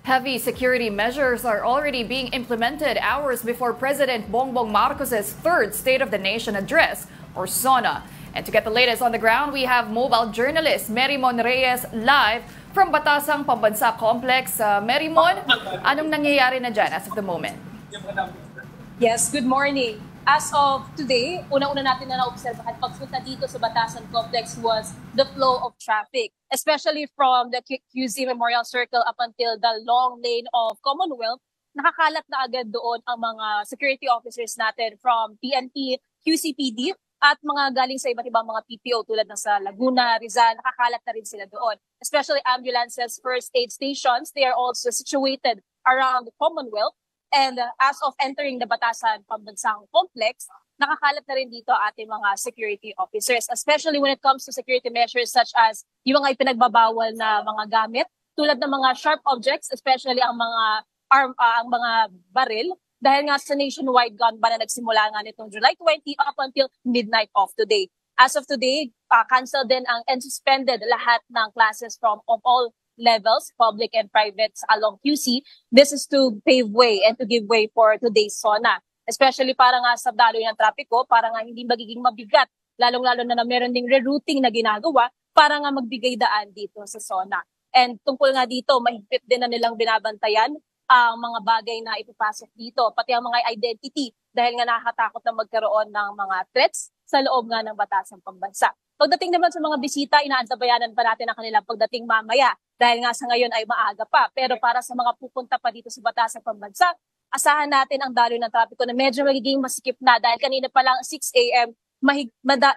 Heavy security measures are already being implemented hours before President Bongbong Marcos's third State of the Nation address, or SONA. And to get the latest on the ground, we have mobile journalist Merymon Reyes live from Batasang Pambansa Complex. Merymon, anong nangyayari na dyan as of the moment? Yes, good morning. As of today, unang-una natin na naobserbahan pagpunta dito sa Batasan Complex was the flow of traffic, especially from the QC Memorial Circle up until the long lane of Commonwealth. Nakakalat na agad doon ang mga security officers natin from PNP, QCPD, at mga galing sa iba't ibang mga PPO tulad ng sa Laguna, Rizal, nakakalat na rin sila doon. Especially ambulances, first aid stations, they are also situated around the Commonwealth. And as of entering the Batasan Pambansang Complex, nakakalat na rin dito ating mga security officers, especially when it comes to security measures such as yung mga ipinagbabawal na mga gamit tulad ng mga sharp objects, especially ang mga baril, dahil nga sa nationwide gun ban na nagsimula nga nitong July 20 up until midnight of today. As of today, canceled din and suspended lahat ng classes from all levels, public and private along QC. This is to pave way and to give way for today's SONA. Especially para nga sa daloy ng trapiko, para nga hindi magiging mabigat, lalong-lalo na meron ding rerouting na ginagawa para nga magbigay daan dito sa SONA. And tungkol nga dito, mahigpit din na nilang binabantayan ang mga bagay na ipapasok dito, pati ang mga identity, dahil nga nakakatakot na magkaroon ng mga threats sa loob nga ng Batasang Pambansa. Pagdating naman sa mga bisita, inaantabayanan pa natin ang kanilang pagdating mamaya dahil nga sa ngayon ay maaga pa. Pero para sa mga pupunta pa dito sa Batasang Pambansa, asahan natin ang daloy ng trapiko na medyo magiging masikip na dahil kanina pa lang 6 a.m.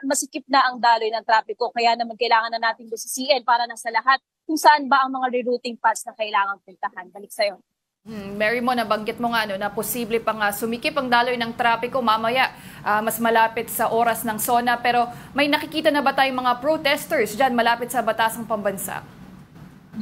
Masikip na ang daloy ng trapiko. Kaya naman kailangan na natin busisiin para na sa lahat kung saan ba ang mga rerouting paths na kailangang puntahan. Balik sa'yo. Merymon, nabanggit mo nga na posible pa nga sumikip ang daloy ng trapiko mamaya mas malapit sa oras ng SONA. Pero may nakikita na ba tayong mga protesters dyan malapit sa Batasang Pambansa?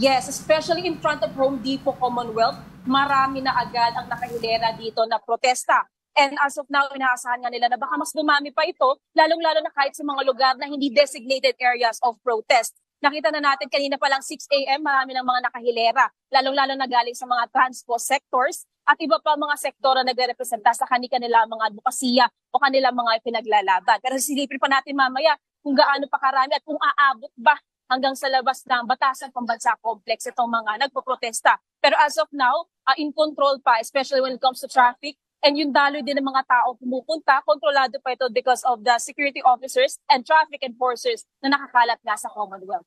Yes, especially in front of Home Depot Commonwealth, marami na agad ang nakahilera dito na protesta. And as of now, inaasahan nga nila na baka mas dumami pa ito, lalong-lalo na kahit sa mga lugar na hindi designated areas of protest. Nakita na natin kanina pa lang 6 a.m. marami ng mga nakahilera, lalong-lalo na galing sa mga transport sectors at iba pa mga sektor na nagre-representa sa kanila mga advokasya o kanilang mga pinaglalaban. Pero silipin pa natin mamaya kung gaano pa karami at kung aabot ba hanggang sa labas ng Batasan Pambansa Complex itong mga nagpoprotesta. Pero as of now, in control pa, especially when it comes to traffic, and yung daloy din ng mga tao pumupunta, kontrolado pa ito because of the security officers and traffic enforcers na nakakalat nga sa Commonwealth.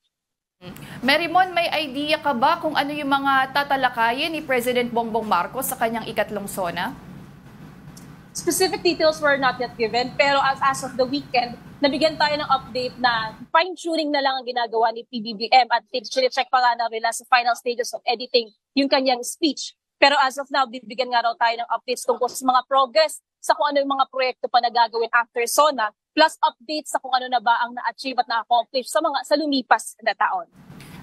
Merymon, may idea ka ba kung ano yung mga tatalakayin ni President Bongbong Marcos sa kanyang ikatlong SONA? Specific details were not yet given, pero as of the weekend, nabigyan tayo ng update na fine-tuning na lang ang ginagawa ni PBBM at check pa nga na nila sa final stages of editing yung kanyang speech. Pero as of now, bibigyan nga raw tayo ng updates tungkol sa mga progress sa kung ano yung mga proyekto pa na gagawin after SONA, plus updates sa kung ano na ba ang na-achieve at na-accomplish sa lumipas na taon.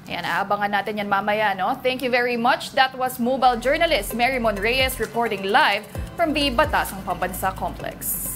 Ayan, aabangan natin yan mamaya, no? Thank you very much. That was mobile journalist Merymon Reyes reporting live from the Batasang Pambansa Complex.